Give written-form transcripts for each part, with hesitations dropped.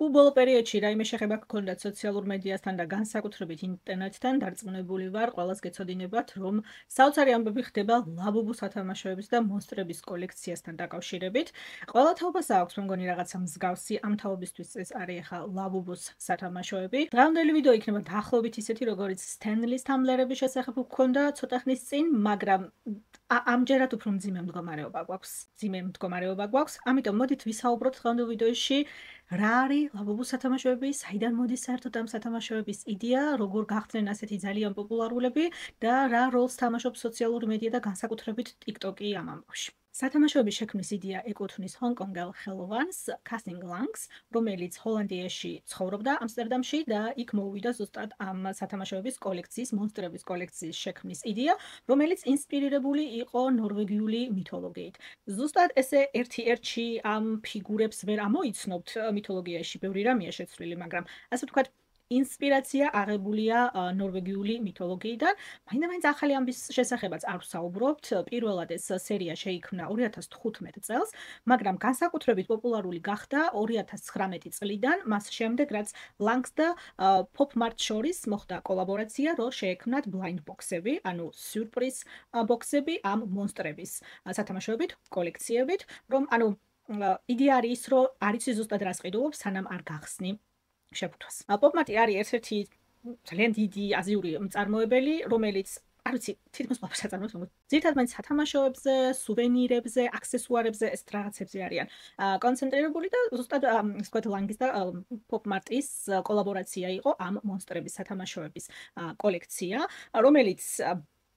თუ ბოლო პერიოდში რაიმე შეხება გქონდათ სოციალურ მედიასთან და განსაკუთრებით ინტერნეტთან დარწმუნებული ვარ, ყველას გეცოდინებათ, რომ საოცარი ამბები ხდება ლაბუბუ სათამაშოების და მონსტრების კოლექციასთან დაკავშირებით. ყველა თაობას აქვს, მე მგონი რაღაცა მსგავსი ამ თაობისთვის ეს არის ახლა ლაბუბუს სათამაშოები. დღევანდელი ვიდეო იქნება დაახლოებით ისეთი, როგორც სტენლის თამლერების შესახებ გქონდა ცოტა ხნის წინ, მაგრამ ამჯერად უფრო მძიმე მდგომარეობა გვაქვს. ამიტომ მოდით ვისაუბროთ დღევანდელ ვიდეოში რა არის ლაბუბუს სათამაშოები, საიდან მოდის საერთოდ ამ სათამაშოების იდეა, როგორ გახდნენ ასეთი ძალიან პოპულარულები და რა როლს თამაშობს სოციალური მედია და განსაკუთრებით TikTok-ი ამ ამბავში. სათამაშოების შექმნის იდეა ეკუთვნის ჰონკონგელ ხელოვანს კასინგ ლანგს, რომელიც ჰოლანდიაში ცხოვრობდა ამსტერდამში და იქ მოუვიდა ზუსტად ამ სათამაშოების კოლექციის, მონსტრების კოლექციის შექმნის იდეა, რომელიც ინსპირირებული იყო ნორვეგიული მითოლოგიით. ზუსტად ესე ერთ-ერთში ამ ფიგურებს ვერ ამოიცნობთ მითოლოგიაში, ბევრი რამეა შეცვლილი, მაგრამ ასე ვთქვათ, ინსპირაცია აღებულია ნორვეგიული მითოლოგიიდან. მაინდა-მაინც ახალი ამბის შესახებაც არ ვსაუბრობთ. პირველად ეს სერია შეიქმნა 2015 წელს, მაგრამ განსაკუთრებით პოპულარული გახდა 2019 წლიდან, მას შემდეგ რაც ლანგს და პოპ-მარტ შორის მოხდა კოლაბორაცია, რომ შეექმნათ ბლაინდ ბოქსები, ანუ სიურპრიზ ბოქსები ამ მონსტრების სათამაშოებით, კოლექციებით, რომ იდეა არის ის, რომ არ იცი ზუსტად რას ყიდულობს, სანამ არ გახსნი შეფუთვას. პოპ-მარტი არის ერთ-ერთი ძალიან დიდი აზიური მწარმოებელი, რომელიც არ ვიცი, თითქმის ყველაფერს აწარმოებს, მაგრამ ძირითადად მაინც სათამაშოებზე, სუვენირებზე, აქსესუარებზე, ეს რაღაცებზე არიან კონცენტრირებული და ზუსტად ასე ვთქვათ, ლანგის და პოპ-მარტის კოლაბორაცია იყო ამ მონსტრების სათამაშოების კოლექცია, რომელიც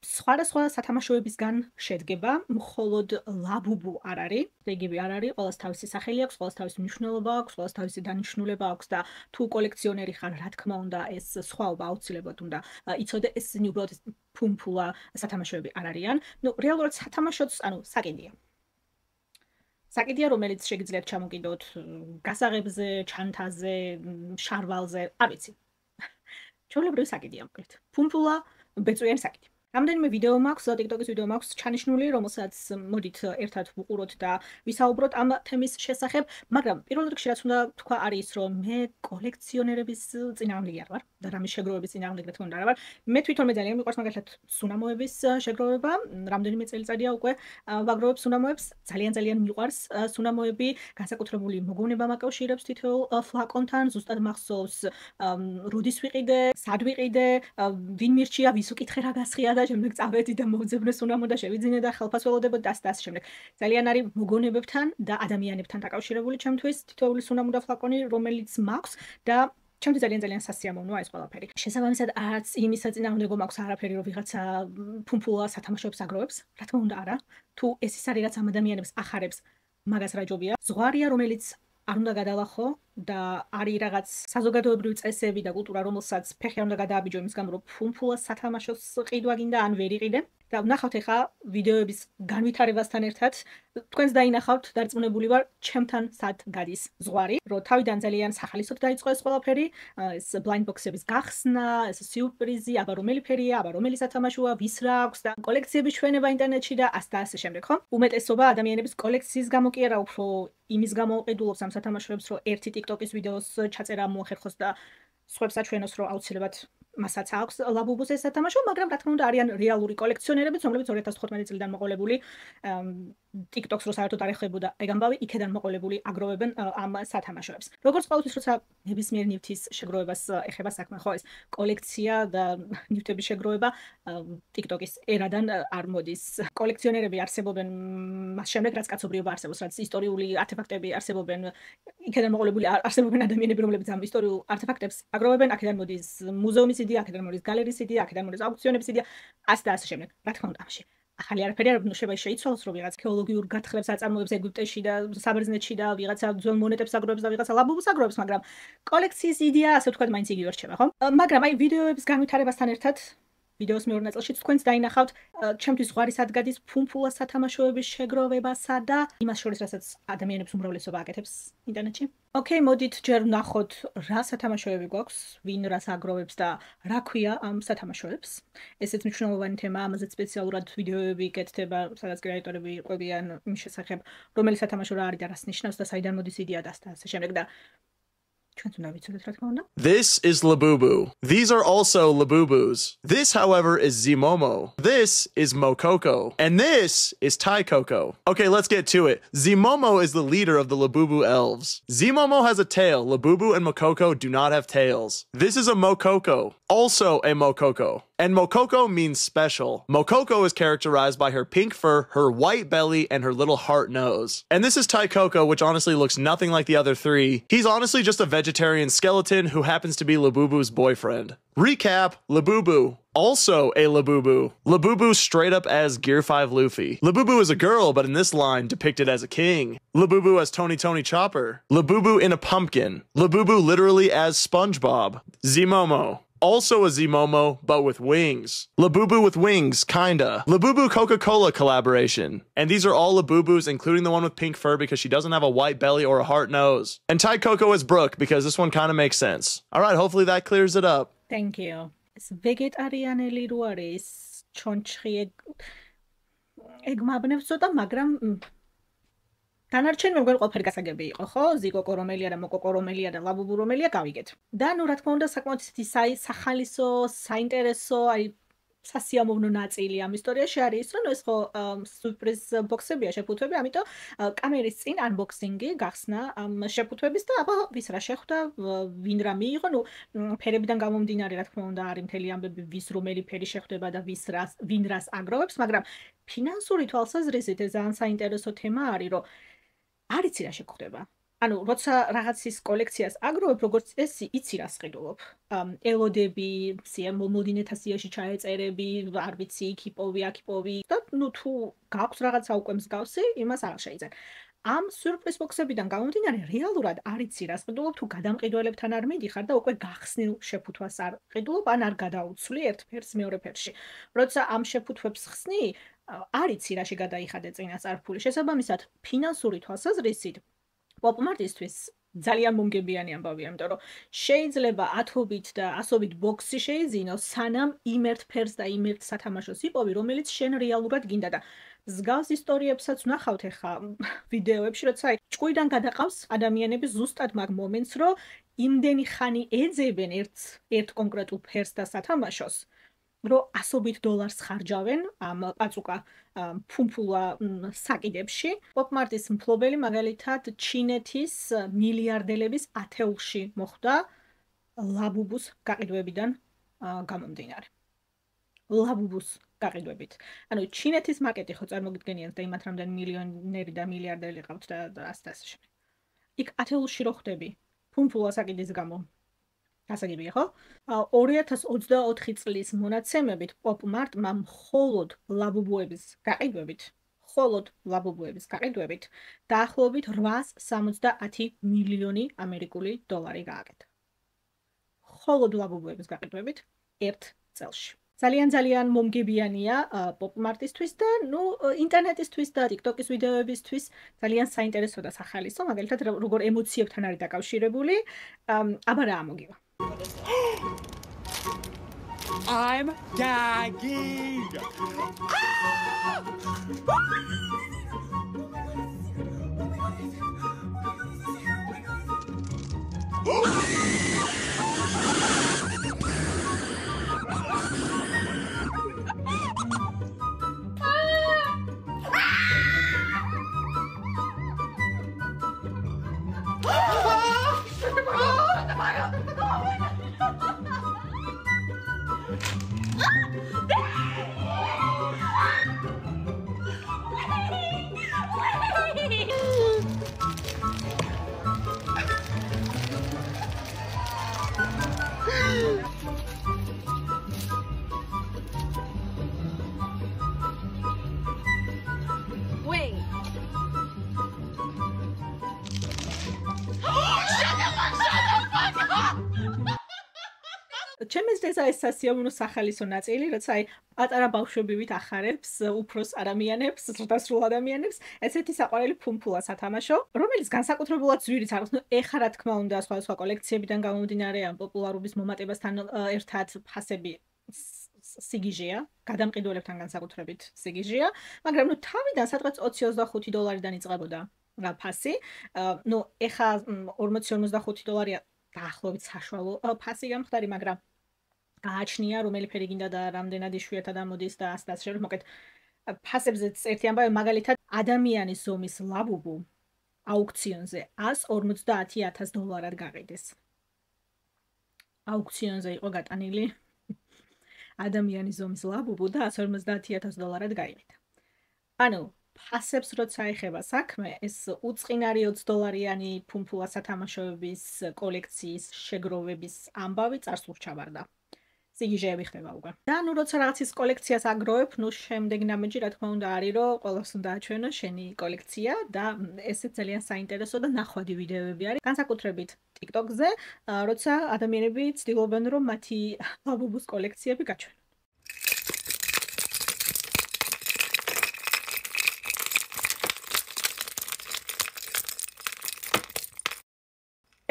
სხვადასხვა სათამაშოებისგან შედგება, მხოლოდ ლაბუბუ არ არის, იგივე არ არის, ყველას თავისი სახელი აქვს, ყველას თავისი მნიშვნელობა აქვს, ყველას თავისი დანიშნულება აქვს და თუ კოლექციონერი ხარ, რა თქმა უნდა, ეს სხვაობა აუცილებლად უნდა იცოდე, ეს უბრალოდ ფუმფულა სათამაშოები არ არიან. რეალურად სათამაშოც, საკიდია. საკიდია, რომელიც შეგიძლიათ ჩამოკიდოთ გასაღებზე, ჩანთაზე, შარვალზე, არ ვიცი. ჩვეულებრივი საკიდია მოკლედ. ფუმფულა ბეწვიანი საკიდი. რამდენიმე ვიდეო მაქვს, TikTok-ის ვიდეო მაქვს ჩანიშნული, რომელსაც მოდით ერთად ვუყუროთ და ვისაუბროთ ამ თემის შესახებ, მაგრამ პირველ რიგში რაც უნდა თქვა არის ის, რომ მე კოლექციონერების წინააღმდეგი არ ვარ და რამის შეგროვების წინააღმდეგი რა თქმა უნდა არ ვარ. მე თვითონ ძალიან მიყვარს მაგალითად სუნამოების შეგროვება, რამდენიმე წელიწადია უკვე ვაგროვებ სუნამოებს, ძალიან მიყვარს სუნამოები, განსაკუთრებული მოგონება მაკავშირებს თითოეულ ფლაკონთან, ზუსტად მახსოვს როდის ვიყიდე, სად ვიყიდე, ვინ მირჩია, ვის უკითხე რა გასხია და შემდეგ წავედი და მოვძებნე სუნამო და შევიძინე და ხელფას ველოდებოდ და ასე შემდეგ. ძალიან არის მოგონებებთან და ადამიანებთან დაკავშირებული ჩემთვის თითოეული სუნამო და ფლაკონი, რომელიც მაქვს და ჩემთვის ძალიან სასიამოვნოა ეს ყველაფერი. შესაბამისად, არც იმის საწინააღმდეგო მაქვს არაფერი, რომ ვიღაცა ფუმფულა სათამაშოებს აგროვებს. რა თქმა უნდა, არა. თუ ეს ის არის, რაც ამ ადამიანებს ახარებს, მაგას რა ჯობია. ზღვარია, რომელიც არ უნდა გადალახო და არის რაღაც საზოგადოებრივი წესები და კულტურა, რომელსაც ფეხი არ უნდა გადააბიჯო იმის გამო, რომ ფუმფულას სათამაშოს ყიდვა გინდა ან ვერ იყიდე. და ვნახავთ ახლა ვიდეოების განვითარებასთან ერთად, თქვენს დაინახავთ, დარწმუნებული ვარ, ჩემთან სად გადის ზღვარი, რომ თავიდან ძალიან სახალისოდ დაიწყო ეს ყველაფერი, ეს ბლაინდ ბოქსების გახსნა, ეს სიურპრიზი, აბა რომელი ფერია, აბა რომელი სათამაშოა, ვის რა აქვს და კოლექციების ჩვენება ინტერნეტში და ასე შემდეგ, ხო? უმეტესობა ადამიანების კოლექციის გამო კი არა, უფრო იმის გამო ყიდულობს ამ სათამაშოებს, რომ ერთი TikTok-ის ვიდეოს ჩაწერა მოახერხოს და სხვებს აჩვენოს, რომ აუცილებლად მასაც აქვს ლაბუბუს ეს სათამაშო, მაგრამ რა თქმა უნდა არიან რეალური კოლექციონერები, რომლებიც 2015 წლიდან მოყოლებული TikTok-ს რო საერთოდ არ ეხებოდა ეგ ამბავი, იქედან მოყოლებული აგროვებენ ამ სათამაშოებს. როგორც ყოველთვის, როცა ნებისმიერ ნივთის შეგროვებას ეხება საქმე, ხო, ეს კოლექცია და ნივთების შეგროვება TikTok-ის ერადან არ მოდის. კოლექციონერები არსებობენ მას შემდეგ, რაც კაცობრიობა არსებობს, რაც ისტორიული არტეფაქტები არსებობენ, იქედან მოყოლებული არსებობენ ადამიანები, რომლებიც ამ ისტორიულ არტეფაქტებს აგროვებენ, აქედან მოდის მუზეუმის იდეა, აქედან მოდის გალერიის იდეა, აქედან მოდის აუქციონების იდეა, ასე შემდეგ. რა თქმა უნდა, ამაში ახალი არაფერი არ შეიცვალოს, რომ ვიღაც გეოლოგიურ გათხრებს აწარმოებს ეგვიპტეში და საბერძნეთში და ვიღაცა ძველ მონეტებს აგროვებს და ვიღაცა ლაბუბუს აგროვებს, მაგრამ კოლექციის იდეა, ასე ვთქვათ, მაინც იგივე რჩება, ხო? მაგრამ ვიდეოების განვითარებასთან ერთად ვიდეოს მეორე ნაწილში თქვენს დაინახავთ, ჩემთვის ზღვარი სად გადის ფუმფულა სათამაშოების შეგროვებასა და იმას შორის, რასაც ადამიანებს უმრავლესობა აკეთებს ინტერნეტში. ოკეი, მოდით ჯერ ვნახოთ, რა სათამაშოები გვაქვს, ვინ რას აგროვებს და რა ქვია ამ სათამაშოებს. ესეც მნიშვნელოვანი თემაა, ამაზე სპეციალურად ვიდეოები გეკეთება, სადაც კრეატორები იყვებიან იმის შესახებ, რომელი სათამაშო რა არის და რას ნიშნავს და საიდან მოდის იდეა და ასე შემდეგ და This is Labubu. These are also Labubus. This, however, is Zimomo. This is Mokoko. And this is Taikoko. Okay, let's get to it. Zimomo is the leader of the Labubu elves. Zimomo has a tail. Labubu and Mokoko do not have tails. This is a Mokoko. Also a Mokoko. And Mokoko means special. Mokoko is characterized by her pink fur, her white belly, and her little heart nose. And this is Taikoko, which honestly looks nothing like the other three. He's honestly just a vegetarian skeleton who happens to be Labubu's boyfriend. Recap, Labubu. Also a Labubu. Labubu straight up as Gear 5 Luffy. Labubu is a girl, but in this line depicted as a king. Labubu as Tony Chopper. Labubu in a pumpkin. Labubu literally as SpongeBob. Zimomo. Also a Zimomo, but with wings. Labubu with wings, kinda. Labubu Coca-Cola collaboration. And these are all Labubus, including the one with pink fur because she doesn't have a white belly or a heart nose. And Taikoko is Brooke because this one kind of makes sense. Alright, hopefully that clears it up. Thank you. ვეგეტარიანელი რო არის ჩონჩხი ეგ მაბნევს ცოტა, მაგრამ დანარჩენი მეგონი ყველაფერი გასაგები იყო, ხო? ზიკოკო რომელია და მოკოკო რომელია და ლაბუბუ რომელია გავიგეთ. და ნუ რა თქმა უნდა საკმაოდ სახალისო, საინტერესო, აი სასიამოვნო ნაწილი ამ ისტორიაში არის, რომ ეს ხო სურპრიზ ბოქსებია შეფუთვები, ამიტომ კამერის წინ unboxing-ი გახსნა ამ შეფუთვების და აბა ვის რა შეხვდა, ვინ რა მიიღო, ნუ ფერებიდან გამომდინარე, რა თქმა უნდა, არის მთელი ამბები, ვის რომელი ფერი შეხვდება და ვინ რას აგროვებს, მაგრამ ფინანსური თვალსაზრისით ეს ძალიან საინტერესო თემა არის, რომ არ იცი რა შეგხვდება. ანუ როცა რაღაცის კოლექციას აგროვებ, როგორც ეს იცი რას ყიდულობ. ელოდები, მომდინეთა სიაში ჩაეწერები, არ ვიცი, იქ იპოვი და ნუ თუ გაქვს რაღაცა უკვე მსგავსი, იმას არ შეიძენ. ამ სურპრიზ ბოქსებიდან გამომდინარე, რეალურად არ იცი რას ყიდულობ, თუ გადამყიდველებთან არ მიდიხარ და უკვე გახსნილ შეფუთვას არ ყიდულობ, ან არ გადაუცვლი ერთ ფერს მეორე ფერში. როცა ამ შეფუთვებს ხსნი, არ იცი რაში გადაიხადე წინასწარ-ფული. შესაბამისად, ფინანსური თვალსაზრისით პოპ-მარტისთვის ძალიან მომგებიანი ამბავია, იმიტომ რომ შეიძლება 10-ობით და 100-ობით ბოქსი შეიძინო, სანამ იმ ერთ ფერს და იმ ერთ სათამაშოს იპოვი, რომელიც შენ რეალურად გინდა და მსგავს ისტორიებსაც ვნახავთ ახლა ვიდეოებში, როცა ჭკუიდან გადაყავს ადამიანები ზუსტად მაგ მომენტს, რომ იმდენი ხანი ეძებენ ერთ კონკრეტულ ფერს და სათამაშოს, რომ $100 ხარჯავენ ამ პაწუკა ფუმფულა საკიდებში. პოპ-მარტის მფლობელი მაგალითად ჩინეთის მილიარდელების ათეულში მოხვდა ლაბუბუს გაყიდვებიდან გამომდინარე. ლაბუბუს გაყიდვებით. ანუ ჩინეთის მარკეტი ხო წარმოგიდგენიათ და იმათ რამდენი მილიონერი და მილიარდელი ყავთ და ასე შემდეგ. იქ ათეულში რო ხვდები ფუმფულა საკიდის გამო. გასაგებია, ხო? 2024 წლის მონაცემებით პოპ-მარტმა მხოლოდ ლაბუბუების გაყიდვებით დაახლოებით 870 მილიონი ამერიკული დოლარი გააკეთა. მხოლოდ ლაბუბუების გაყიდვებით ერთ წელში. ძალიან მომგებიანია პოპ-მარტისთვის და ნუ ინტერნეტისთვის და TikTok-ის ვიდეოებისთვის ძალიან საინტერესო და სახალისო, მაგალითად როგორ ემოციებთან არის დაკავშირებული, აბა რა მოგივა. I'm gagging. Wait. ჩემს ეს სასიამოვნო სახალისო ნაწილი, როცა აი პატარა ბავშვები ახარებს უფროს ადამიანებს, ზრდასრულ ადამიანებს, ესეთი საყვარელი ფუმფულა სათამაშო, რომელიც განსაკუთრებულად ზვირიც არის. ნუ ეხლა რა თქმა უნდა, სხვა კოლექციებიდან გამომდინარე ამ პოპულარობის მომატებასთან ერთად ფასები სიგიჟეა, გადამყიდველებთან განსაკუთრებით სიგიჟეა, მაგრამ ნუ თავიდან სადღაც $20-25 იწყებოდა რა ფასი. ნუ ეხლა $40-55 დაახლოებით საშუალო ფასი გამხდარი, მაგრამ გააჩნია რომელი ფერი გინდა და რამდენად იშვიათად ამოდის და ასე და შემდეგ. მოკეთ ფასებზეც ერთი ამბავი მაგალითად ადამიანის ზომის ლაბუბუ აუქციონზე $150,000 გაყიდეს. აუქციონზე იყო გატანილი ადამიანის ზომის ლაბუბუ და $150,000 გაიყიდა. ანუ ფასებს როცა ეხება საქმე, ეს უწყინარი $20-იანი ფუმფულა სათამაშოების კოლექციის შეგროვების ამბავი წარსულს ჩაბარდა. სიგიჟეები ხდება უკვე. და ნუ როცა რაღაცის კოლექციას აგროვებ, ნუ შემდეგ ნამეჯი რა თქმა უნდა არის, რომ ყველას უნდა აჩვენო შენი კოლექცია და ესეც ძალიან საინტერესო და ნახვადი ვიდეოები არის. განსაკუთრებით TikTok-ზე, როცა ადამიანები ცდილობენ, რომ მათი ლაბუბუს კოლექციები გაჩვენონ.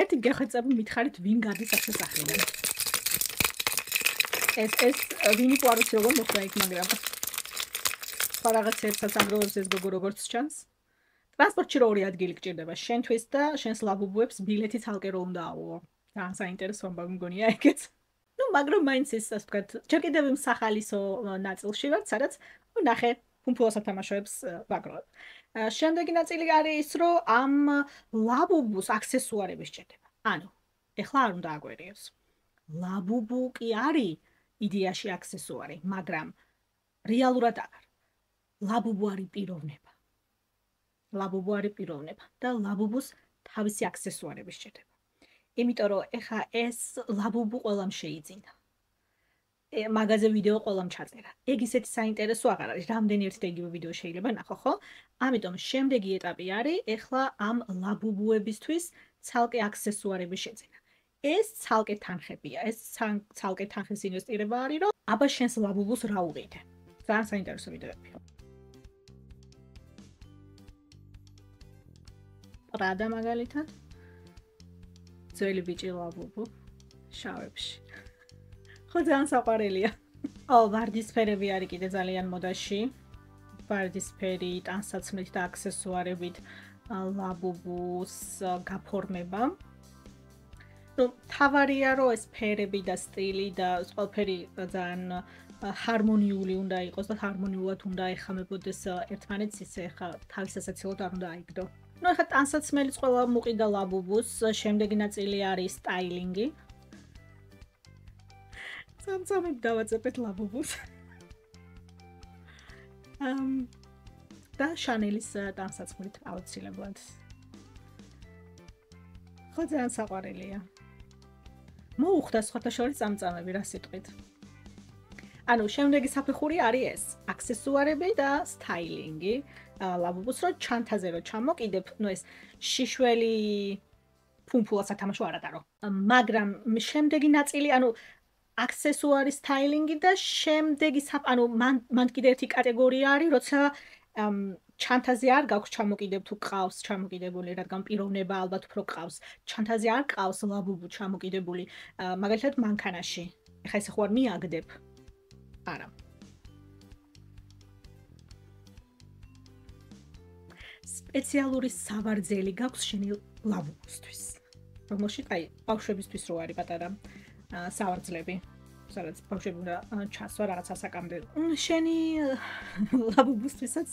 ერთი გეხვეწები მითხარით ვინ გადის ასე სახლიდან. ეს ვინი თუ არ ვიცი როგორ მოხდა იქ, მაგრამ სხვა რაღაცებსაც აგროვებს ეს გოგო როგორც ჩანს. ტრანსპორტში რო 2 ადგილი გჭირდება შენთვის და შენს ლაბუბუებს ბილეთი ცალკე რო უნდა აუო. ძალიან საინტერესო ამბავი მგონია ეგეც. ნუ მაგრამ მაინც ის ასე ვთქვათ, ჯერ კიდევ იმ სახალისო ნაწილში ვარ, სადაც ნახე ფუმფულა სათამაშოებს ვაგროვებ. შემდეგი ნაწილი არის ის, რომ ამ ლაბუბუს აქსესუარები სჭირდება. ანუ ეხლა არ უნდა აგვერიოს. ლაბუბუ კი არის იდეაში აქსესუარი, მაგრამ რეალურად აღარ. ლაბუბუ არის პიროვნება. ლაბუბუ არის პიროვნება და ლაბუბუს თავისი აქსესუარები სჭირდება. იმიტომ რომ ეხა ეს ლაბუბუ ყველამ შეიძინა. მაგაზე ვიდეო ყველამ ჩაწერა. ეგ ისეთი საინტერესო აღარ არის. რამდენი ერთი და იგივე ვიდეო შეიძლება ნახო, ხო? ამიტომ შემდეგი ეტაპი არის ეხლა ამ ლაბუბუებისთვის ცალკე აქსესუარები შეძენა. ეს ცალკე თანხებია. ეს ცალკე თანხის ინვესტირება არის, რომ აბა შენს ლაბუბუს რა უყიდე. ძალიან საინტერესო ვიდეოებია. პრადა მაგალითად. ძველი ბიჭი ლაბუბუ შავებში. ხო ძალიან საყვარელია. ვარდისფერები არის კიდე ძალიან მოდაში. ვარდისფერი ტანსაცმლით და აქსესუარებით ლაბუბუს გაფორმება. ნუ თავარია რომ ეს ფერები და სტილი და ყველაფერი ძალიან ჰარმონიული უნდა იყოს და ჰარმონიულად უნდა ეხამებოდეს ერთმანეთს, ისე ხა თავის ასაცილოდ არ უნდა აიგდო. ნუ ხა ტანსაცმელიც ყველა მუყიდა ლაბუბუს, შემდეგი ნაწილი არის სტაილინგი. სამწამებ დავაწეპეთ ლაბუბუს. და შანელის ტანსაცმლით აუცილებლად. ხო ძალიან საყვარელია. მოუხდა სხვათა შორის წამწამები რა სიტყვით. ანუ შემდეგი საფეხური არის ეს, აქსესუარები და სტაილინგი. ლაბუბუს რო ჩანთაზე რო ჩამოკიდებ, ნუ ეს შიშველი ფუმფულა სათამაშო არ ატარო. მაგრამ შემდეგი ნაწილი, ანუ აქსესუარი სტაილინგი და შემდეგი ანუ მან კიდე ერთი კატეგორია არის, როცა ჩანთაზე არ გაქვს ჩამოკიდებ თუ ყავს ჩამოკიდებული, რადგან პიროვნება ალბათ უფრო ყავს. ჩანთაზე არ ყავს ლაბუბუ ჩამოკიდებული, მაგალითად მანქანაში. ეხა ესე ხო არ მიაგდებ? არა. სპეციალური სავარძელი გაქვს შენი ლაბუბუსთვის. რომელშიც აი ბავშვებისთვის რო არის პატარა სავარძლები. სადაც ბავშვები უნდა ჩასვა რაღაც ასაკამდე. შენი ლაბუბუსთვისაც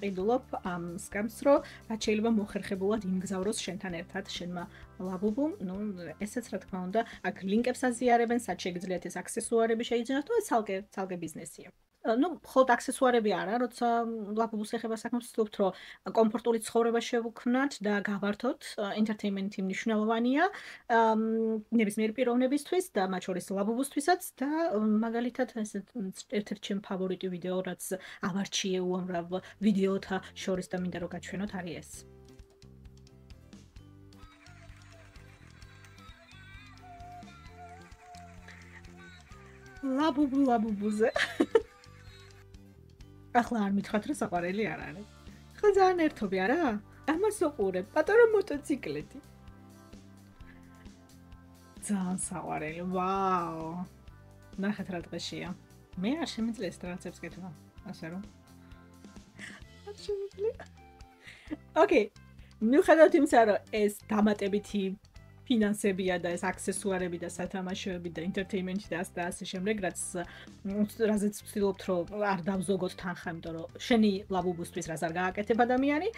ყიდულობ ამ სკემს, რომ რაც შეიძლება მოხერხებულად იმგზავროს შენთან ერთად შენმა ლაბუბუმ. ნუ ესეც რა თქმა უნდა, აქ ლინკებს აზიარებენ, სად შეგიძლიათ ეს აქსესუარები შეიძინოთ, თუ ეს ცალკე ბიზნესია. ნუ მხოლოდ აქსესუარები არა, როცა ლაბუბუს ეხება საქმე, ვცდილობთ, რომ კომფორტული ცხოვრება შევუქმნათ და გავართოთ. ენტერტეინმენტი მნიშვნელოვანია ნებისმიერი პიროვნებისთვის და მათ შორის ლაბუბუსთვისაც და მაგალითად ერთ-ერთი ჩემი ფავორიტი ვიდეო, რაც ავარჩიე უამრავ ვიდეოთა შორის და მინდა რომ გაჩვენოთ, არის ეს. ლაბუბუზე. ახლა არ მითხრათ რომ საყვარელი არ არის. ხო ძალიან ერთობი არა? ამას უყურებ, პატარა მოტოციკლეთი. ძალიან საყვარელი. ვაუ. ნახეთ რა დღეშია. მე არ შემიძლია ეს ტრანსებს კეთება. ასე რომ. არ შემიძლია. ოკეი. მიუხედავად იმისა, რომ ეს დამატებითი ფინანსებია და ეს აქსესუარები და სათამაშოები და entertainment-ი და ასე შემდეგ, რაზეც ვცდილობთ რომ არ დავზოგოთ თანხა, იმიტომ რომ შენი ლაბუბუსთვის რას არ გააკეთებ ადამიანი.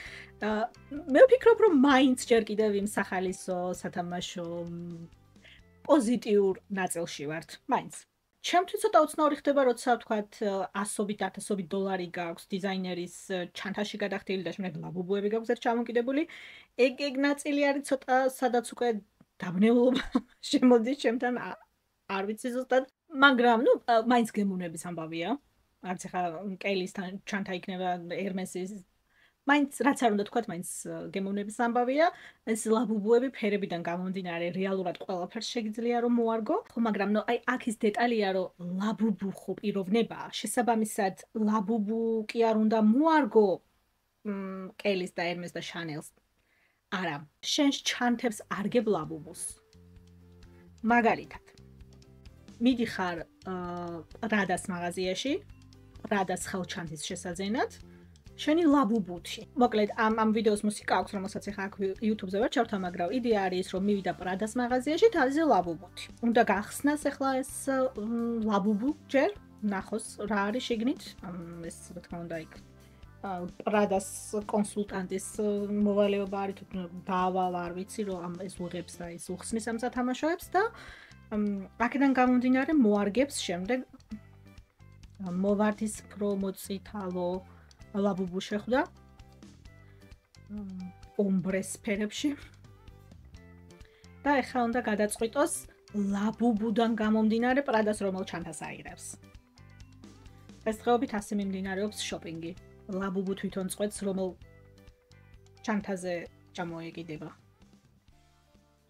მე ვფიქრობ რომ მაინც ჯერ კიდევ იმ სახალისო სათამაშო პოზიტიურ ნაწილში ვართ, მაინც. ჩემთვის ცოტა უცნაური ხდება, როცა ვთქვათ 100-ობით, 1000-ობით დოლარი გაქვს დიზაინერის ჩანთაში გადახდილი და შემდეგ ლაბუბუები გაქვს ერთ ჩამოკიდებული. ეგ ნაწილი არის ცოტა სადაც უკვე დაბნელობა შემოდის ჩემთან, არ ვიცი ზუსტად, მაგრამ მაინც გემოვნების ამბავია. არც ახლა კეილისთან ჩანთა იქნება ერმესის მაინც რაც არ უნდა თქვათ, მაინც გემოვნების ამბავია. ეს ლაბუბუები ფერებიდან გამომდინარე რეალურად ყველაფერს შეგიძლია რომ მოარგო, ხო, მაგრამ აი აქ ის დეტალია, რომ ლაბუბუ ხო პიროვნებაა, შესაბამისად ლაბუბუ კი არ უნდა მოარგო კეილის და ერმეს და შანელს. არა, შენს ჩანთებს არგებ ლაბუბუს. მაგალითად, მიდიხარ რადას მაღაზიაში, რადას ხელჩანთის შესაძენად, შენი ლაბუბუთი. მოკლედ, ამ ვიდეოს მუსიკა აქვს, რომელსაც ახლა აქ YouTube-ზე ვერ ჩავთავ, მაგრამ იდეა არის ის, რომ მივიდა პრადას მაღაზიაში, თავზე ლაბუბუთი. უნდა გახსნას ახლა ეს ლაბუბუ ჯერ, ნახოს რა არის შიგნით, ეს რა თქმა უნდა იქ პრადას კონსულტანტის მოვალეობა არის, თუ დაავალ არ ვიცი, რომ ეს უღებს და ის უხსნის ამ სათამაშოებს და აქედან გამომდინარე მოარგებს შემდეგ მოვარდისფრო მოწითალო ლაბუბუ შეხვდა ომბრეს ფერებში და ეხლა უნდა გადაწყვიტოს ლაბუბუდან გამომდინარე პრადას რომელ ჩანთას აიღებს. დღესდღეობით ასე მიმდინარეობს შოპინგი. ლაბუბუ თვითონ წყვეტს რომელ ჩანთაზე ჩამოეკიდება.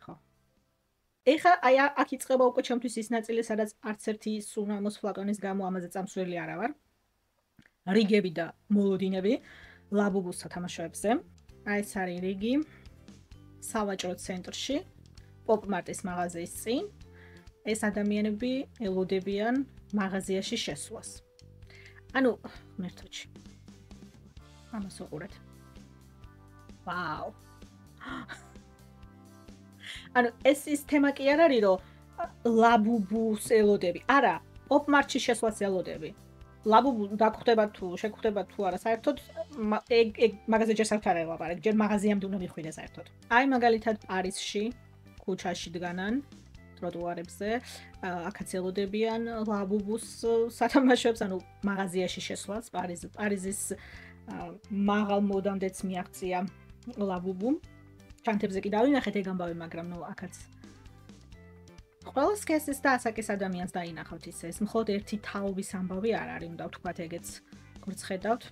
ხო. ეხლა აი აქ იწყება უკვე ჩემთვის ის ნაწილი, სადაც არც ერთი სუნამოს ფლაკონის გამო ამაზე წამსვლელი არა ვარ. რიგები და მოლოდინები ლაბუბუს სათამაშოებზე. აი ეს არის რიგი სავაჭრო ცენტრში, პოპ-მარტის მაღაზიის წინ. ეს ადამიანები ელოდებიან მაღაზიაში შესვლას. ანუ მერთოჩი. ამას უყურეთ. ვაუ. ანუ ეს ის თემა კი არ არის, რომ ლაბუბუს ელოდები. არა, პოპ-მარტში შესვლას ელოდები. ლაბუბუ დაგხვდება თუ შეგხვდება თუ არა საერთოდ ეგ მაღაზია ჯერ საერთოდ არ ელაპარაკ, ჯერ მაღაზიამდე უნდა მიხვიდე საერთოდ. აი მაგალითად პარიზში ქუჩაში დგანან ტროტუარებზე, აქაც ელოდებიან ლაბუბუს სათამაშოებს, ანუ მაღაზიაში შესვლას, პარიზის მაღალ მოდამდეც მიაღწია ლაბუბუ. ჩანთებზე კი დავინახეთ ეგ ამბავი, მაგრამ აქაც ყველა სქესის და ასაკის ადამიანს დაინახავთ ისე. ეს მხოლოდ ერთი თაობის ამბავი არ არის, უნდა ვთქვათ ეგეც გვრცხედავთ.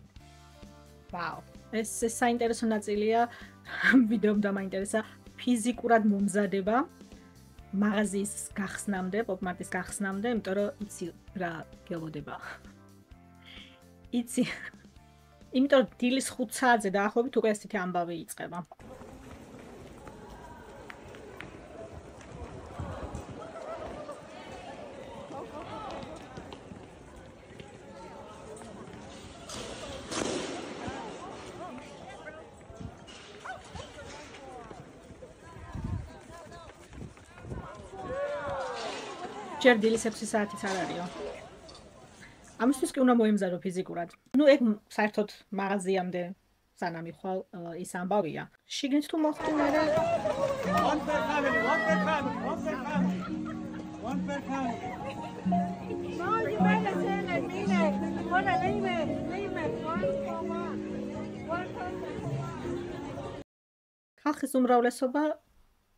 ვაუ, ეს საინტერესო ნაწილია, ვიდეომ დამაინტერესა, ფიზიკურად მომზადება მაღაზიის გახსნამდე, პოპ-მარტის გახსნამდე, იმიტომ რომ იცი რა გელოდება. იცი. იმიტომ რომ დილის 5 საათზე დაახლოებით უკვე ესეთი ამბავი იწყება. ჯერ დილის 6 საათიც არ არისო. ამისთვის კი უნდა მოემზადო ფიზიკურად. ნუ ეგ საერთოდ მაღაზიამდე სანამ იხვალ ის ამბავია. შიგნით თუ მოხვდი მე ხალხის უმრავლესობა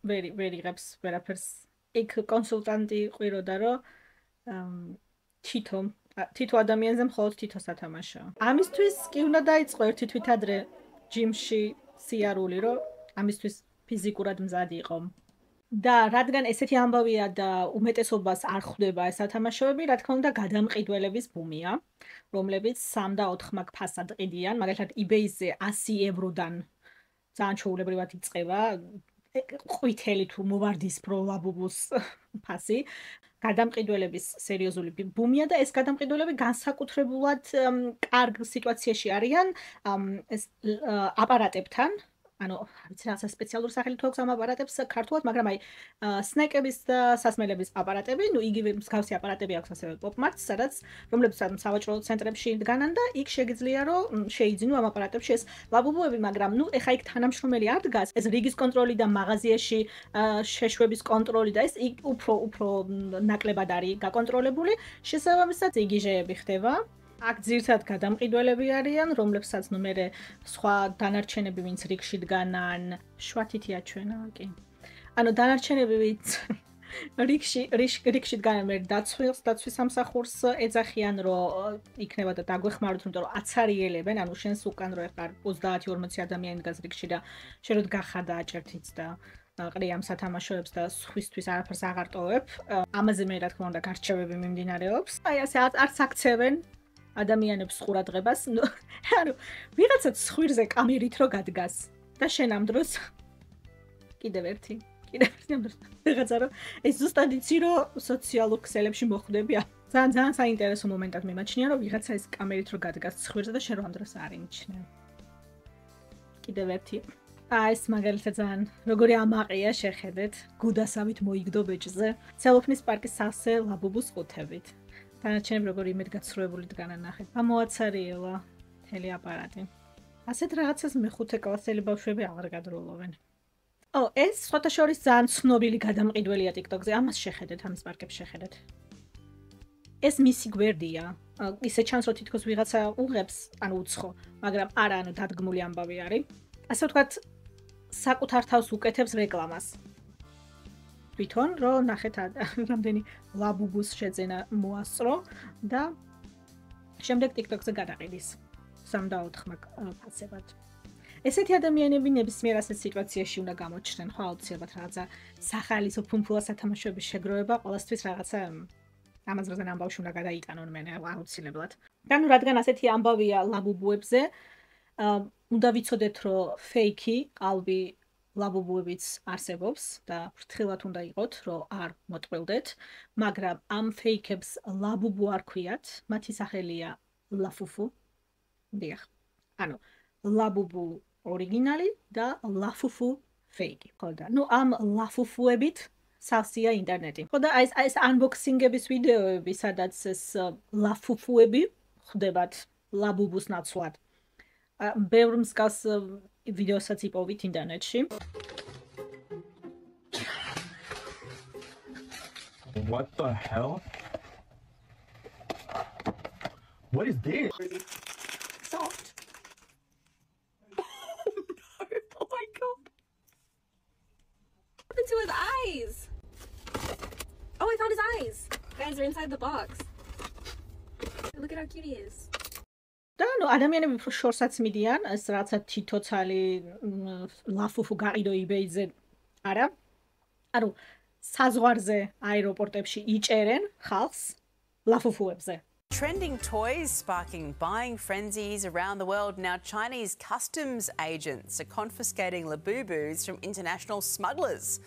ვერ იღებს ვერაფერს. იქ კონსულტანტი ყვიროდა, რომ თითო ადამიანზე მხოლოდ თითო სათამაშო. ამისთვის კი უნდა დაიწყო ერთი თვით ადრე ჯიმში სიარული, რომ ამისთვის ფიზიკურად მზად იყო. და რადგან ესეთი ამბავია და უმეტესობას არ ხვდება ეს სათამაშოები, რა თქმა უნდა, გადამყიდველების ბუმია, რომლებიც 3 და 4 მაგ ფასად ყიდიან, მაგალითად eBay-ზე 100 ევროდან ძალიან ჩვეულებრივად იწყება. ყვითელი თუ მოვარდისფრო ლაბუბუს ფასი გადამყიდველების სერიოზული ბუმია და ეს გადამყიდველები განსაკუთრებულად კარგ სიტუაციაში არიან ეს აპარატებთან, ანუ ვიცი რაღაცა სპეციალური სახელი თუ აქვს ამ აპარატებს ქართულად, მაგრამ აი სნეკების და სასმელების აპარატები, ну იგივე მსგავსი აპარატები აქვს ასევე პოპ-მარტს, სადაც რომლებსაც სავაჭრო ცენტრებში დგანან და იქ შეგიძლია რომ შეიძინო ამ აპარატებში ეს ლაბუბოები, მაგრამ ну ეხა იქ თანამშრომელი არ დგას, ეს რიგის კონტროლი და მაღაზიაში შეშვების კონტროლი და ეს უფრო ნაკლებად არის გაკონტროლებული, შესაბამისად იგიჟეები ხდება. აქ ძირთად გადამყიდველები არიან, რომლებსაც ნუ მე სხვა დანარჩენები ვინც რიგში დგანან, შვათითია ჩვენა კი. ანუ დანარჩენები ვინც რიგში დგანან მე დაცვის სამსახურს ეძახიან, რომ იქნება და დაგვეხმაროთ, იმიტომ რომ აცარიელებენ, ანუ შენს უკან რო ეხარ 30-40 ადამიანი დგას რიგში და შენ რო დგახარ და აჭერთიც და ყრი ამ სათამაშოებს და სხვისთვის არაფერს აღარ ტოვებ. ამაზე მე რა თქმა უნდა გარჩევები მიმდინარეობს. აი ასე არც აქცევენ ადამიანებს ყურადღებას, ანუ ვიღაცა ცხვირზე კამერით რო გადგას და შენ ამ დროს კიდევ ერთი ამ დროს ვიღაცა რო ეს ზუსტად იცი რომ სოციალურ ქსელებში მოხვდები. ძალიან საინტერესო მომენტად მიმაჩნია რომ ვიღაცა ეს კამერით რო გადგას ცხვირზე და შენ რო ამ დროს არ იმჩნევ. კიდევ ერთი ეს მაგალითად ძალიან როგორი ამაყია შეხედეთ გუდასავით მოიგდო ბეჭზე ცელოფნის პარკის სავსე ლაბუბუს ყუთებით. დანარჩენები როგორი იმედგაცრუებული დგანან ნახეთ. ამოაცარიელა მთელი აპარატი. ასეთ რაღაცას მეხუთე კლასელი ბავშვები აღარ გადროულობენ. ეს სხვათა შორის ძალიან ცნობილი გადამყიდველია TikTok-ზე. ამას შეხედეთ, ამის პარკებს შეხედეთ. ეს მისი გვერდია. ისე ჩანს, რომ თითქოს ვიღაცა უღებს, ანუ უცხო, მაგრამ არა, ანუ დადგმული ამბავი არის. ასე ვთქვათ, საკუთარ თავს უკეთებს რეკლამას. თვითონ რომ ნახეთ რამდენი ლაბუბუს შეძენა მოასწრო და შემდეგ TikTok-ზე გადაყიდის 3-4 ფასებად. ესეთი ადამიანები ნებისმიერ ასეთ სიტუაციაში უნდა გამოჩნდნენ, ხო აუცილებლად რაღაცა სახალისო ფუმფულა სათამაშოების შეგროვება ყოველთვის რაღაცა ამაზრიდან ამბავში უნდა გადაიტანონ მე აუცილებლად. და ნუ რადგან ასეთი ამბავია ლაბუბუებზე, უნდა ვიცოდეთ რომ ფეიქი ყალბი ლაბუბუებიც არსებობს და ფრთხილად უნდა იყოთ, რომ არ მოტყვილდეთ, მაგრამ ამ ფეიქებს ლაბუბუ არ ქვიათ, მათი სახელია ლაფუფუ. დიახ. ანუ ლაბუბუ ორიგინალი და ლაფუფუ ფეიქი. ხო და ნუ ამ ლაფუფუებით სავსეა ინტერნეტი. ხო და ეს unboxing-ების ვიდეოები, სადაც ეს ლაფუფუები ხდებათ ლაბუბუს ნაცვლად. ბევრ მსგავს ვიდეოსაც იპოვით ინტერნეტში. What the hell? What is this? Soft. Oh my god. What happened to his eyes? Oh, I found his eyes. Guys are inside the box. Look at how cute he is. და ნუ ადამიანები უფრო შორსაც მიდიან, ეს რაცა თითოцали ლაფუფუ გაყიდო eBay-ზე. არა. ანუ საზღვარზე აეროპორტებში იჭერენ ხალხს ლაფუფუებზე. Trending toys sparking buying frenzies around the world. Now Chinese customs agents are confiscating Labubus from international smugglers.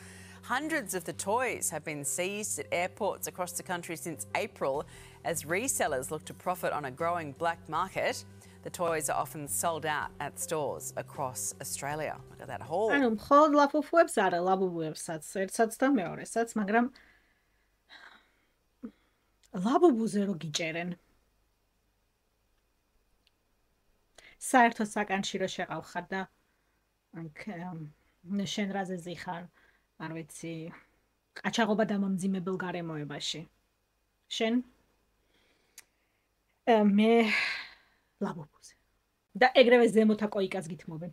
Hundreds of the toys have been seized at airports across the country since April as resellers look to profit on a growing black market. The toys are often sold out at stores across Australia. Look at that haul. ანუ მხოლოდ ლაფუფუებს არა, ლაბუბუებსაც, ერთსაც და მეორესაც, მაგრამ ლაბუბუზე რო გიჭერენ. საერთოდ საკანში რო შეყავხარ და შენ რაზე ზიხარ, არ ვიცი, ყაჩაღობა დამამძიმებელ გარემოებაში. შენ მე ლაბუბუზე. და ეგრევე ზემოთა კოიკას გითმობენ.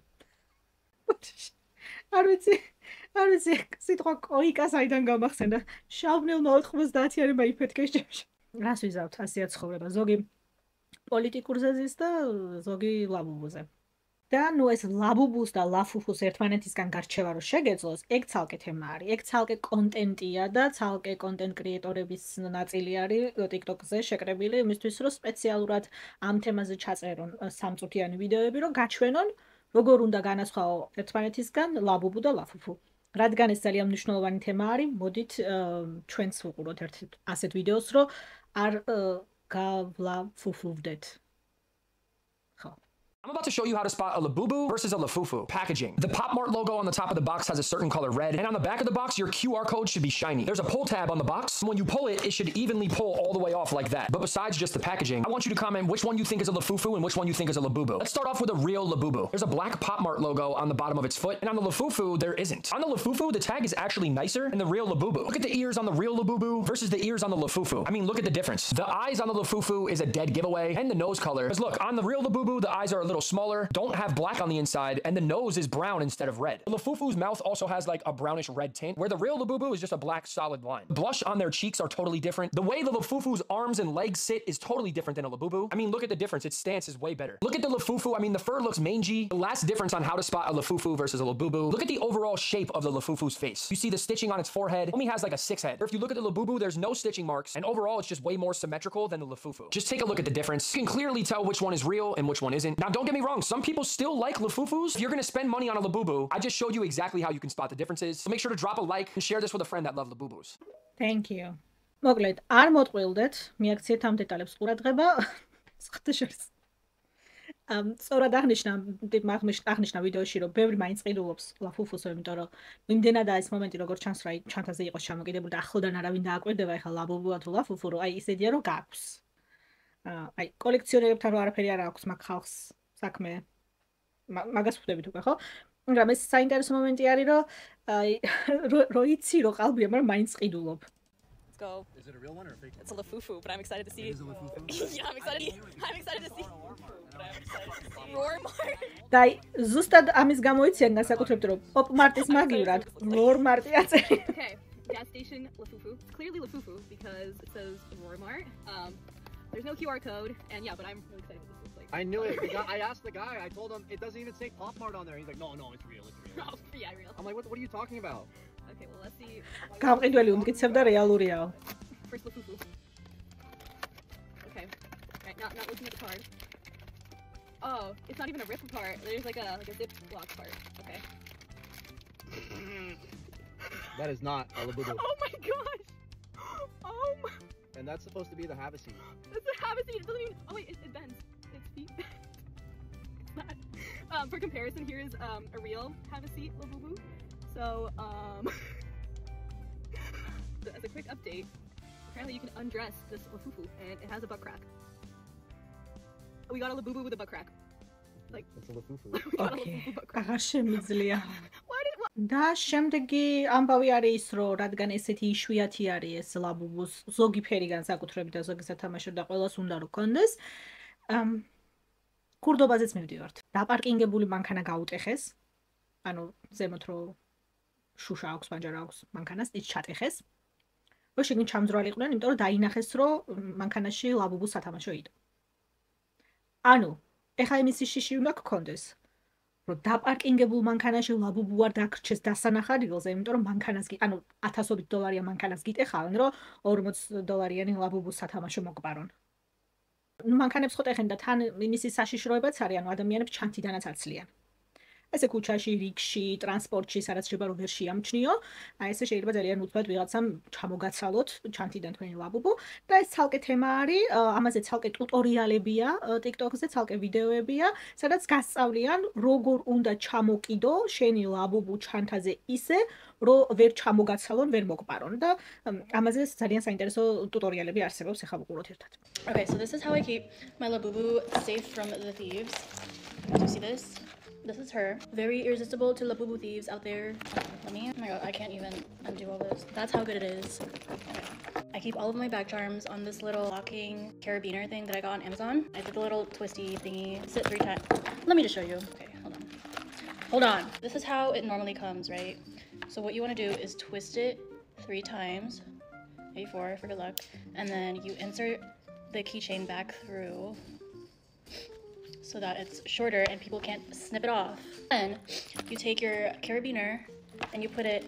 არ ვიცი, სიტყვა კოიკას აიდან გამახსენდა. შავნელმა 90-იანი მაიფეთქეს ჯერში. რას ვიზავთ ასეა ცხოვრება, ზოგი პოლიტიკურზე ზის და ზოგი ლაბუბუზე. და ნუ ეს ლაბუბუს და ლაფუფუს ერთმანეთისგან გარჩევა რო შეგეძლოს, ეგ ცალკე თემა არის. ეგ ცალკე კონტენტია და ცალკე კონტენტ კრიეტორების ნაწილი არის TikTok-ზე შეკრებილი იმისთვის, რომ სპეციალურად ამ თემაზე ჩაწერონ სამწუთიანი ვიდეოები, რომ გაჩვენონ, როგორ უნდა განასხვაო ერთმანეთისგან ლაბუბუ და ლაფუფუ. რადგან ეს ძალიან მნიშვნელოვანი თემა არის, მოდით ჩვენც ვუყუროთ ერთ ასეთ ვიდეოს, რომ არ გავლაფუფუვდეთ. I'm about to show you how to spot a Labubu versus a Lafufu. Packaging. The Pop Mart logo on the top of the box has a certain color red, and on the back of the box, your QR code should be shiny. There's a pull tab on the box. When you pull it, it should evenly pull all the way off like that. But besides just the packaging, I want you to comment which one you think is a Lafufu and which one you think is a Labubu. Let's start off with a real Labubu. There's a black Pop Mart logo on the bottom of its foot, and on the Lafufu, there isn't. On the Lafufu, the tag is actually nicer than the real Labubu. Look at the ears on the real Labubu versus the ears on the Lafufu. I mean, look at the difference. The eyes on the Lafufu is a dead giveaway, and the nose color. Because look, on the real Labubu, the eyes are a little smaller, don't have black on the inside, and the nose is brown instead of red. The Lafufu's mouth also has like a brownish red tint, where the real Labubu is just a black solid line. Blush on their cheeks are totally different. The way the Lafufu's arms and legs sit is totally different than a Labubu. I mean, look at the difference. Its stance is way better. Look at the Lafufu. I mean, the fur looks mangy. The last difference on how to spot a Lafufu versus a Labubu. Look at the overall shape of the Lafufu's face. You see the stitching on its forehead only has like a 6 head. Or if you look at the Labubu, there's no stitching marks, and overall it's just way more symmetrical than the Lafufu. Just take a look at the difference. You can clearly tell which one is real and which one isn't. Now, don't get me wrong. Some people still like Lafufus. If you're gonna spend money on a Labubu, I just showed you exactly how you can spot the differences. So make sure to drop a like and share this with a friend that loves Labubus. Thank you. მოკლედ, არ მოტყვილდეთ, მიაქციეთ ამ დეტალებს ყურადღება. სხდაშორს. სწორად აღნიშნა ვიდეოში, რომ ბევრი მაინც ყიდულობს ლაფუფუსო, იმიტომ რომ იმდენადაა ეს მომენტი, როგორც ჩანს, რა ჩანთაზე იყოს ჩამოკიდებული და ახლოდან არავინ დააკვირდება, ეხლა ლაბუბუა თუ ლაფუფუ, რომ აი ისედია, რომ გაქვს. აი კოლექციონერებთან რო არაფერი არ აქვს მაგ ხალხს საქმე. მაგას ვხვდებით უკვე, ხო? მაგრამ ეს საინტერესო მომენტი არის, რომ აი რო იცი, რომ ყალბია, მაგრამ მაინც ყიდულობ. Let's go. Is it a real one or a fake one? It's a Lafufu, but I'm excited to see. It is a Lafufu? Yeah, I'm excited to see. Roar Mart. დაი, ზუსტად ამის გამოიციან განსაკუთრებით, რომ Pop Mart-ის მაგივრად Roar Mart-ი აწერი. Okay, gas station Lafufu. It's clearly Lafufu because it says Roar Mart. There's no QR code, and yeah, but I'm really excited for this. Like, I knew it. I asked the guy. I told him it doesn't even say Pop Mart on there. He's like, no, it's real. It's real. oh, yeah, real. I'm like, what are you talking about? Okay, well, let's see. გამყიდველი უმტკიცებდა რეალურიაო. First Lafufu. Okay. Right, not looking at the card. Oh, it's not even a rip apart. There's like a zip block part. Okay. That is not a Labubu. Oh my gosh! Oh my... And that's supposed to be the Havaseat. That's a Havaseat. It doesn't even... Oh wait, it bends. Its feet. It's not. For comparison, here is a real Havaseat Labubu. So, as a quick update, apparently you can undress this Lafufu, and it has a butt crack. We got a Labubu with a butt crack. Like, It's a Lafufu. we got a Okay. Labubu butt crack. აღარ შემიძლია. Why did... და შემდეგი ამბავი არის ის, რომ რადგან ესეთი იშვიათი არის ეს ლაბუბუს ზოგი ფერი განსაკუთრებით და ზოგი სათამაშო და ყველას უნდა რომ კონდეს. ქურდობაზეც მივდივართ. დაპარკინგებული მანქანა გაუტეხეს. ანუ ზემოთ რო შუშა აქვს, პანჯარა აქვს მანქანას, ის ჩატეხეს. რო შეგინ ჩამძრალიყვნენ, იმიტომ რომ დაინახეს, რომ მანქანაში ლაბუბუს სათამაშო იდო. ანუ, ეხა იმისი შიში უნდა გქონდეს. რომ დაპარკინგებულ მანქანაში ლაბუბუ არ დაგრჩეს დასანახარიელზე, იმიტომ რომ მანქანას ანუ $1000 მანქანას გიტეხავენ, რომ $40 ლაბუბუს სათამაშო მოგპარონ. მანქანებს ხო ტეხენ და თან იმისი საშიშროებაც არის, ანუ ადამიანებს ჩანთიდანაც აცლიან. ესე ქუჩაში, რიგში, ტრანსპორტში, სადაც შეიძლება რომ ვერ შეამჩნიო, აი ესე შეიძლება ძალიან უცბად ვიღაცამ ჩამოგაცალოთ ჩანთიდან თქვენი ლაბუბუ და ეს ცალკე თემა არის, ამაზე ცალკე ტუტორიალებია, TikTok-ზე ცალკე ვიდეოებია, სადაც გასწავლიან როგორ უნდა ჩამოკიდო შენი ლაბუბუ ჩანთაზე ისე, რომ ვერ ჩამოგაცალონ, ვერ მოგპარონ და ამაზე ძალიან საინტერესო ტუტორიალები არსებობს, ეხლა ვუყუროთ ერთად. Okay, so this is how I keep my Labubu safe from the thieves. Do you see this? This is her. Very irresistible to Labubu thieves out there. Let me. Oh my god, I can't even undo all this. That's how good it is. Okay. I keep all of my bag charms on this little locking carabiner thing that I got on Amazon. I did the little twisty thingy. Sit 3 times. Let me just show you. Okay, hold on. Hold on. This is how it normally comes, right? So what you want to do is twist it 3 times. Maybe 4 for good luck. And then you insert the keychain back through so that it's shorter and people can't snip it off. Then you take your carabiner and you put it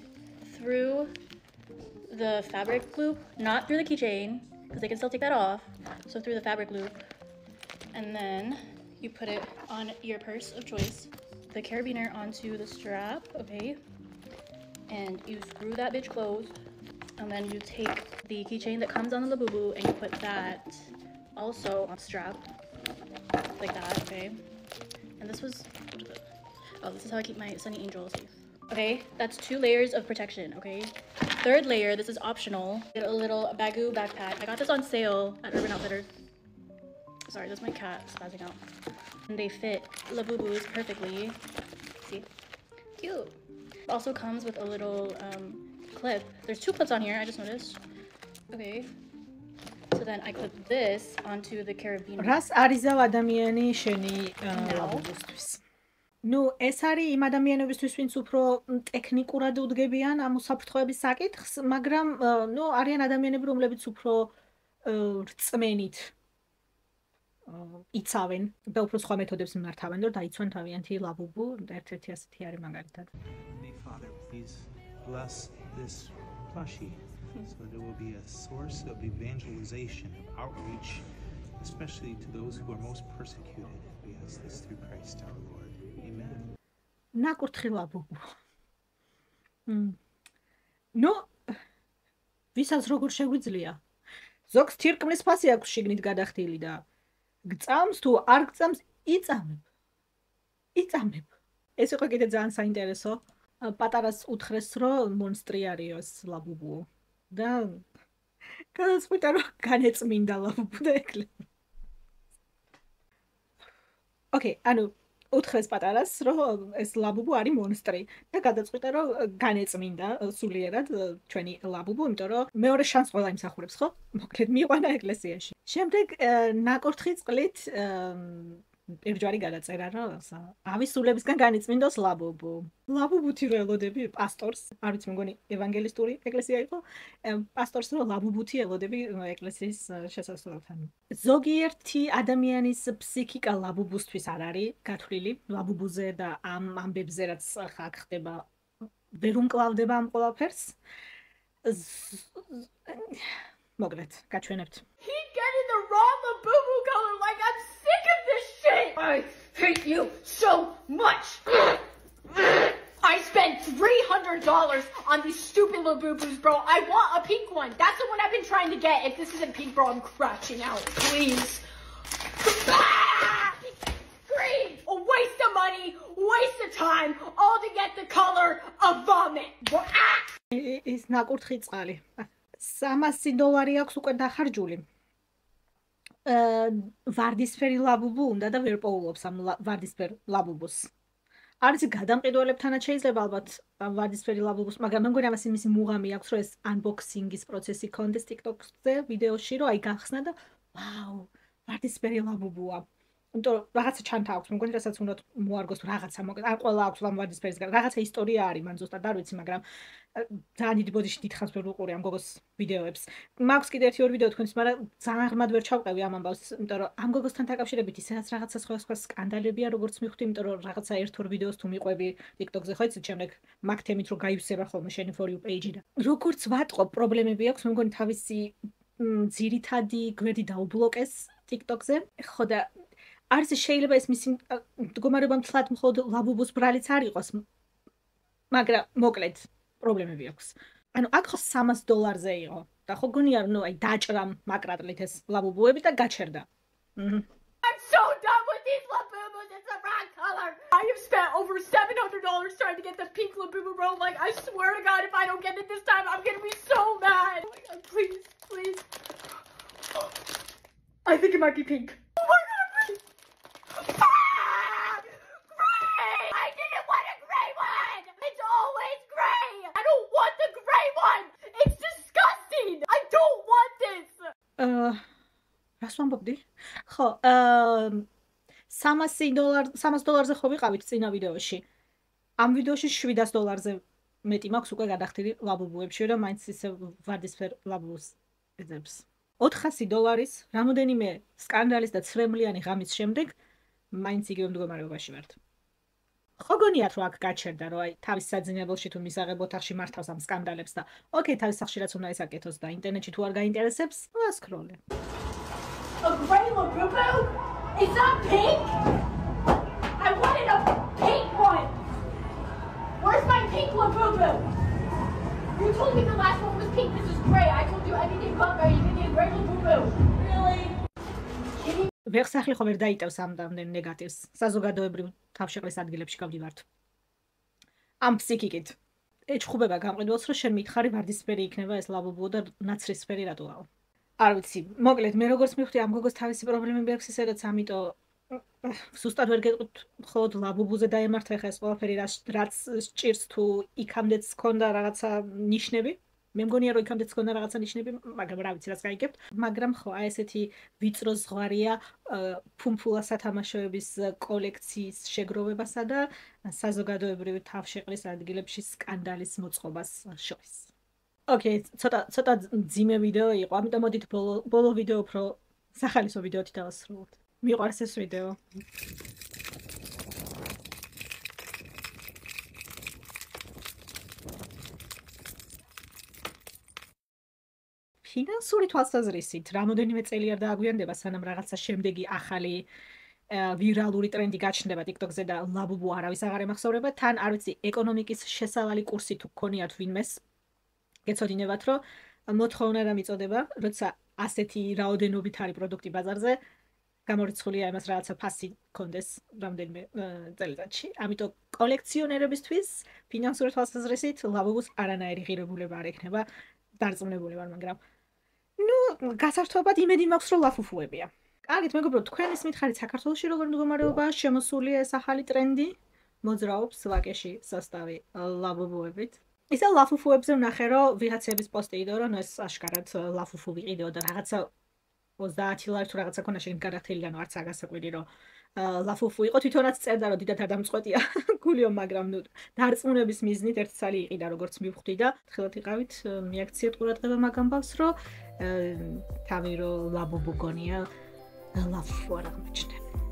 through the fabric loop, not through the keychain, because they can still take that off. So through the fabric loop. And then you put it on your purse of choice, the carabiner onto the strap, okay? And you screw that bitch closed. And then you take the keychain that comes on the Labubu and you put that also on the strap. Like that, okay? And this was, oh, this is how I keep my Sunny Angel safe. Okay, that's 2 layers of protection, okay? 3rd layer, this is optional. Get a little Baggu backpack. I got this on sale at Urban Outfitters. Sorry, that's my cat spazzing out. And they fit Labubu's perfectly. See? Cute. It also comes with a little clip. There's 2 clips on here, I just noticed. Okay. So then I clip this onto the carabiner. Ras arizav adamiani sheni labubustvis. Nu, ეს არის იმ ადამიანებისთვის, ვინც უფრო ტექნიკურად უდგებიან ამ უსაფრთხოების საკითხს, მაგრამ ნუ არიან ადამიანები, რომლებიც უფრო რწმენით იცავენ და უფრო სხვა მეთოდებს მიმართავენ, რომ დაიცვან თავიანთი ლაბუბუ, ერთ-ერთი ასეთი არის მაგალითად. Father, please bless this plushie so that it will be a source of evangelization, of outreach, especially to those who are most persecuted. We ask this through Christ our Lord. Amen. ნაკურთხი ლაბუბუ. ნუ ვისაც როგორ შეგვიძლია. ზოგს თირკმლის ფასი აქვს შიგნით გადახდილი და გწამს თუ არ გწამს იწამებ. ეს იყო კიდე ძალიან საინტერესო. პატარას უთხრეს, რომ მონსტრი არის ლაბუბუ და გადაწყვიტა, რომ განეწმინდა ლაბუბუ და ეკლება. ოკეი, ანუ უთხრეს პატარას, რომ ეს ლაბუბუ არის მონსტრი და გადაწყვიტა, რომ განეწმინდა სულიერად ჩვენი ლაბუბუ, იმიტომ რომ მეორე შანსს ყველა იმსახურებს, ხო? მოკლედ მიიყვანა ეკლესიაში. შემდეგ ნაკურთხი წყლით ერთჯვარი გადაწერა, რომ ავისულებისგან განიწმინდოს ლაბუბუ. ლაბუბუთი რო ელოდები პასტორს, არ ვიცი, მგონი ევანგელისტური ეკლესია იყო, პასტორს რო ლაბუბუთი ელოდები ეკლესიის შესასვლელთან. ზოგიერთი ადამიანის ფსიქიკა ლაბუბუსთვის არ არის გათვლილი, ლაბუბუზე და ამ ამბებზე, რაც ხა ხდება, ვერ უმკლავდება ამ ყველაფერს. მოკლედ, გაჩვენებთ. Keep getting the wrong Labubu color, like I'm sick of this shit! I hate you so much! I spent $300 on these stupid Labubus, bro. I want a pink one. That's the one I've been trying to get. If this isn't pink, bro, I'm crashing out. Please. Green! A waste of money, waste of time, all to get the color of vomit. It's ნაკურთხი წყალი. $300 აქვს უკვე დახარჯული. ვარდისფერი ლაბუბუ უნდა და ვერ პოულობს ამ ვარდისფერ ლაბუბუს. არის გადამყიდველებთანაც შეიძლება ალბათ ვარდისფერი ლაბუბუს, მაგრამ მე მგონი ამას იმისი მუღამი აქვს, რომ ეს unboxing-ის პროცესი კონდეს TikTok-ზე ვიდეოში, რომ აი გახსნა და ვაუ, ვარდისფერი ლაბუბუა. იმიტომ რომ რაღაცა ჩანთა აქვს, მგონი რასაც უნდა მოარგოს რაღაცა, მოკლედ არ ყველა აქვს ვარდისფერისგან. რაღაცა ისტორია არის, მან ზუსტად არ ვიცი, მაგრამ ძალიან დიდი ბოდიში დიდხანს ვერ ვუყურე ამ გოგოს ვიდეოებს. მაქვს კიდე 1-2 ვიდეო თქვენთვის, მაგრამ ძალიან ღრმად ვერ ჩავყევი ამ ამბავს, იმიტომ რომ ამ გოგოსთან დაკავშირებით ისედაც რაღაცა სხვა სკანდალებია, როგორც მივხვდი, იმიტომ რომ რაღაცა 1-2 ვიდეოს თუ მიყვები TikTok-ზე, ხო იცით, შემდეგ მაგ თემით რო გაივსება ხოლმე შენი For You page-ი და როგორც ვატყობ, პრობლემები აქვს, მე მგონი თავისი ძირითადი გვერდი დაუბლოკეს TikTok-ზე. ხო და არის შეიძლება ეს მისი მდგომარეობა მთლად მხოლოდ ლაბუბუს ბრალიც არ იყოს, მაგრამ მოკლედ პრობლემები აქვს. ანუ აქ ხო $300-ზე იყო და ხო გონია რომ აი დაჭრამ მაკრატლით ეს ლაბუბუები და გაჩერდა. I'm so done with these Labubus. It's the wrong color. I have spent over $700 trying to get the pink Labubu, bro. Like, I swear to God, if I don't get it this time, I'm gonna be so mad. Oh my God, please, please. I think it might be pink. Oh my God, please. Gray! I didn't want a gray one. It's always gray. I don't want the gray one. It's disgusting. I don't want this. რას ვამბობდი? ხო, $300-ზე ხო ვიყავით წინა ვიდეოში. ამ ვიდეოში $700-ზე მეტი მაქვს უკვე გადახდილი ლაბუბუებში და მაინც ისე ვარდისფერ ლაბუბუს ეძებს. $400 რამოდენიმე სკანდალის და ცრემლიანი ღამის შემდეგ მაინც იგივე მდგომარეობაში ვართ. ხო გონიათ რომ აქ გაჩერდა, რომ აი თავის საძინებელში თუ მისაღებ ოთახში მართავს ამ სკანდალებს და ოკეი, თავის სახში რაც უნდა ისაკეთოს და ინტერნეტში თუ არ გაინტერესებს, ასკროლე. A gray Labubu? Is that pink? I wanted a pink one. Where's my pink Labubu? You told me the last one was pink. This is gray. I told you anything but gray. You gave me a gray Labubu. ვეხსახლი ხო ვერ დაიტევს ამდენ ნეგატივს. საზოგადოებრივ თავშეყრის ადგილებში გავდივართ. ამ ფსიქიკით ეჭხუბება გამყიდველს, რომ შენ მითხარი ვარდისფერი იქნება ეს ლაბუბუ და ნაცრისფერი რატოა. არ ვიცი, მოკლედ მე როგორც მივხვდი ამ გოგოს თავისი პრობლემები აქვს ისედაც, ამიტომ ზუსტად ვერ გეტყვით მხოლოდ ლაბუბუზე დაემართა ხა ეს ყველაფერი რაც სჭირს თუ იქამდეც ჰქონდა რაღაცა ნიშნები. მე მგონია რომ იქამდეც ჰქონდა რაღაცა ნიშნები, მაგრამ რა ვიცი რაც გაიგებთ. მაგრამ ხო, აი ესეთი ვიწრო ზღვარია ფუმფულა სათამაშოების კოლექციის შეგროვებასა და საზოგადოებრივი თავშეყრის ადგილებში სკანდალის მოწყობას შორის. ოკეი, ცოტა ძიმე ვიდეო იყო, ამიტომ მოდით ბოლო ვიდეო უფრო სახალისო ვიდეოთი დავასრულოთ. მიყვარს ეს ვიდეო. ფინანსური თვალსაზრისით, რამოდენიმე წელი არ დააგვიანდება, სანამ რაღაცა შემდეგი ახალი ვირალური ტრენდი გაჩნდება TikTok-ზე და ლაბუბუ არავის აღარ ემახსოვრება, თან არ ვიცი, ეკონომიკის შესავალი კურსი თუ გქონიათ ვინმეს, გეცოდინებათ, რომ მოთხოვნა და მიწოდება, როცა ასეთი რაოდენობით არის პროდუქტი ბაზარზე, გამორიცხულია იმას რაღაცა ფასი გქონდეს რამდენიმე წელიწადში. ამიტომ კოლექციონერებისთვის ფინანსური თვალსაზრისით ლაბუბუს არანაირი ღირებულება არ ექნება, დარწმუნებული ვარ, მაგრამ გასართობად იმედი მაქვს, რომ ლაფუფუებია. კარგით, მეგობრებო, თქვენ ისმით ხარით საქართველოში როგორ მდგომარეობაა შემოსულია ეს ახალი ტრენდი? მოძრაობს ვაკეში სასტავი ლაბუბუებით. ისე ლაფუფუებზე ვნახე, რომ ვიღაცების პოსტი იდო, რომ ეს აშკარად ლაფუფუ ვიყიდეო და რაღაცა 30 ლარი თუ რაღაცა ქონა შენ გადახდელიდან არც არ გასაკვირი, რომ ლაფუფუ იყო, თვითონაც წერდა, რომ დიდად არ დამწყვეტია გულიო, მაგრამ დარწმუნების მიზნით ერთ წალი იყიდა, როგორც მივხვდი და თხილად იყავით, მიაქციეთ ყურადღება მაგ ამბავს, რომ თავი რომ ლაბუბუ გონია ლაფუფუ არ აღმოჩნდება.